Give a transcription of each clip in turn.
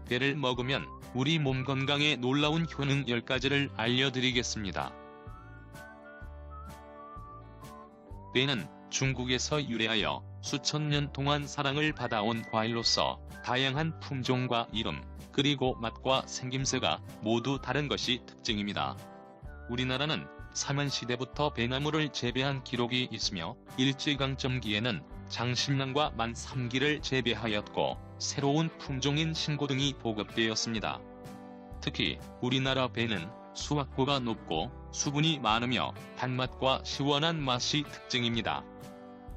배를 먹으면 우리 몸 건강에 놀라운 효능 10가지를 알려드리겠습니다. 배는 중국에서 유래하여 수천 년 동안 사랑을 받아온 과일로서 다양한 품종과 이름, 그리고 맛과 생김새가 모두 다른 것이 특징입니다. 우리나라는 삼한시대부터 배나무를 재배한 기록이 있으며 일제강점기에는 장신랑과 만삼기를 재배하였고 새로운 품종인 신고등이 보급되었습니다. 특히 우리나라 배는 수확고가 높고 수분이 많으며 단맛과 시원한 맛이 특징입니다.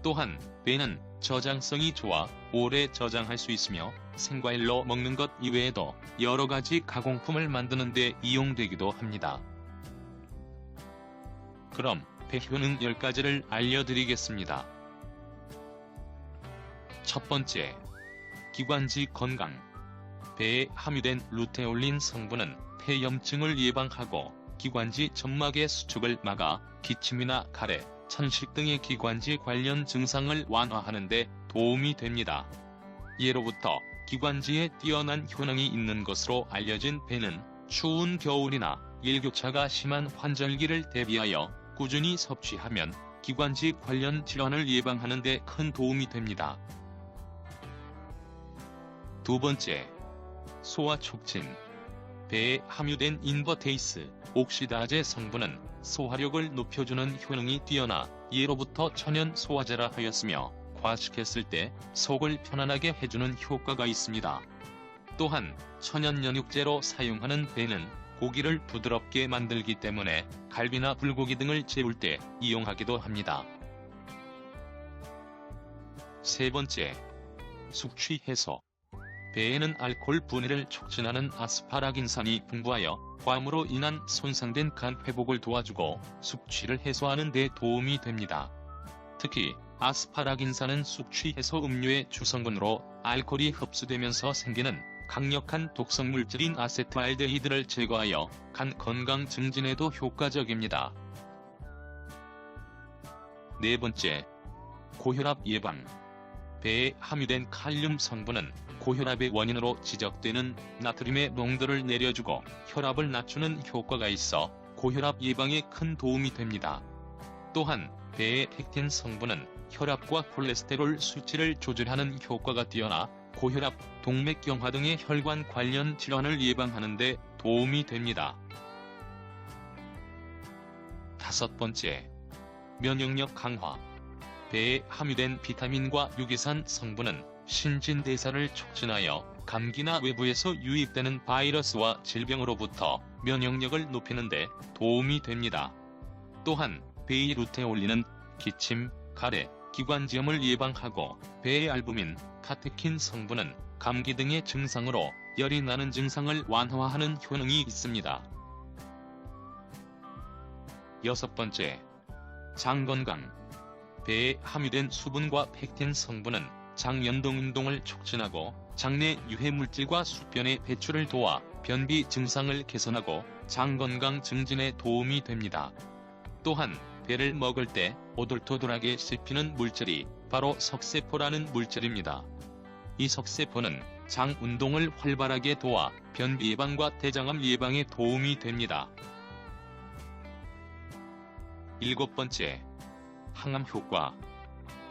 또한 배는 저장성이 좋아 오래 저장할 수 있으며 생과일로 먹는 것 이외에도 여러가지 가공품을 만드는 데 이용되기도 합니다. 그럼 배 효능 10가지를 알려드리겠습니다. 첫 번째, 기관지 건강. 배에 함유된 루테올린 성분은 폐염증을 예방하고 기관지 점막의 수축을 막아 기침이나 가래, 천식 등의 기관지 관련 증상을 완화하는 데 도움이 됩니다. 예로부터 기관지에 뛰어난 효능이 있는 것으로 알려진 배는 추운 겨울이나 일교차가 심한 환절기를 대비하여 꾸준히 섭취하면 기관지 관련 질환을 예방하는 데 큰 도움이 됩니다. 두 번째, 소화 촉진. 배에 함유된 인버테이스, 옥시다제 성분은 소화력을 높여주는 효능이 뛰어나 예로부터 천연 소화제라 하였으며 과식했을 때 속을 편안하게 해주는 효과가 있습니다. 또한 천연 연육제로 사용하는 배는 고기를 부드럽게 만들기 때문에 갈비나 불고기 등을 재울 때 이용하기도 합니다. 세 번째, 숙취 해소. 배에는 알코올 분해를 촉진하는 아스파라긴산이 풍부하여 과음으로 인한 손상된 간 회복을 도와주고 숙취를 해소하는 데 도움이 됩니다. 특히 아스파라긴산은 숙취 해소 음료의 주성분으로 알코올이 흡수되면서 생기는 강력한 독성 물질인 아세트알데히드를 제거하여 간 건강 증진에도 효과적입니다. 네 번째, 고혈압 예방. 배에 함유된 칼륨 성분은 고혈압의 원인으로 지적되는 나트륨의 농도를 내려주고 혈압을 낮추는 효과가 있어 고혈압 예방에 큰 도움이 됩니다. 또한 배의 펙틴 성분은 혈압과 콜레스테롤 수치를 조절하는 효과가 뛰어나 고혈압, 동맥경화 등의 혈관 관련 질환을 예방하는 데 도움이 됩니다. 다섯 번째, 면역력 강화. 배에 함유된 비타민과 유기산 성분은 신진대사를 촉진하여 감기나 외부에서 유입되는 바이러스와 질병으로부터 면역력을 높이는 데 도움이 됩니다. 또한 배의 루테올린은 기침, 가래, 기관지염을 예방하고 배의 알부민, 카테킨 성분은 감기 등의 증상으로 열이 나는 증상을 완화하는 효능이 있습니다. 여섯 번째, 장 건강. 배에 함유된 수분과 펙틴 성분은 장 연동 운동을 촉진하고 장내 유해물질과 수변의 배출을 도와 변비 증상을 개선하고 장 건강 증진에 도움이 됩니다. 또한 배를 먹을 때 오돌토돌하게 씹히는 물질이 바로 석세포라는 물질입니다. 이 석세포는 장 운동을 활발하게 도와 변비 예방과 대장암 예방에 도움이 됩니다. 일곱 번째, 항암 효과.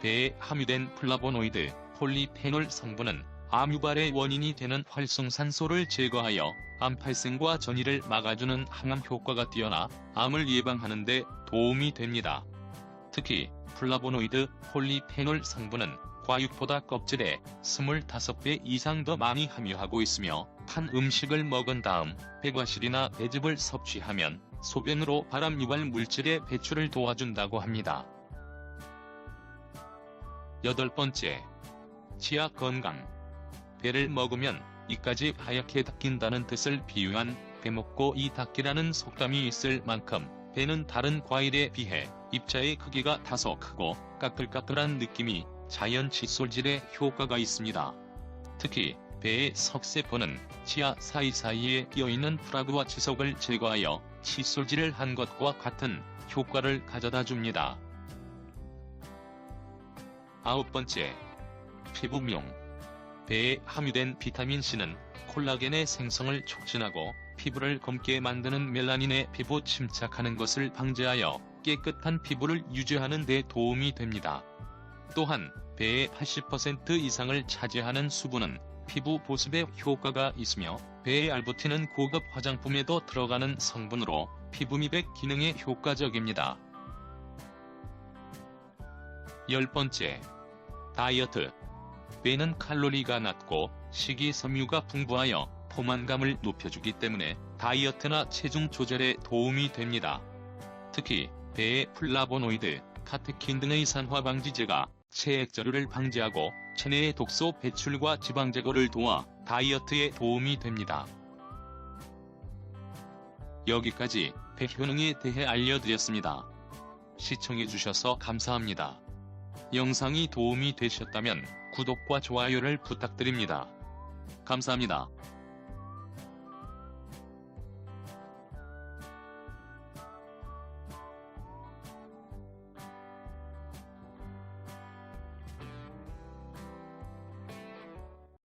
배에 함유된 플라보노이드, 폴리페놀 성분은 암 유발의 원인이 되는 활성산소를 제거하여 암 발생과 전이를 막아주는 항암 효과가 뛰어나 암을 예방하는 데 도움이 됩니다. 특히 플라보노이드, 폴리페놀 성분은 과육보다 껍질에 25배 이상 더 많이 함유하고 있으며 탄 음식을 먹은 다음 배과실이나 배즙을 섭취하면 소변으로 발암 유발 물질의 배출을 도와준다고 합니다. 여덟 번째, 치아 건강. 배를 먹으면 이까지 하얗게 닦인다는 뜻을 비유한 배 먹고 이 닦기라는 속담이 있을 만큼 배는 다른 과일에 비해 입자의 크기가 다소 크고 까끌까끌한 느낌이 자연 칫솔질에 효과가 있습니다. 특히 배의 석세포는 치아 사이사이에 끼어있는 프라그와 치석을 제거하여 칫솔질을 한 것과 같은 효과를 가져다 줍니다. 아홉 번째, 피부미용. 배에 함유된 비타민C는 콜라겐의 생성을 촉진하고 피부를 검게 만드는 멜라닌에 피부 침착하는 것을 방지하여 깨끗한 피부를 유지하는 데 도움이 됩니다. 또한 배의 80% 이상을 차지하는 수분은 피부 보습에 효과가 있으며 배의 알부틴은 고급 화장품에도 들어가는 성분으로 피부 미백 기능에 효과적입니다. 10번째. 다이어트. 배는 칼로리가 낮고 식이섬유가 풍부하여 포만감을 높여주기 때문에 다이어트나 체중 조절에 도움이 됩니다. 특히 배의 플라보노이드, 카테킨 등의 산화 방지제가 체액저류를 방지하고 체내의 독소 배출과 지방 제거를 도와 다이어트에 도움이 됩니다. 여기까지 배 효능에 대해 알려드렸습니다. 시청해주셔서 감사합니다. 영상이 도움이 되셨다면 구독과 좋아요를 부탁드립니다. 감사합니다.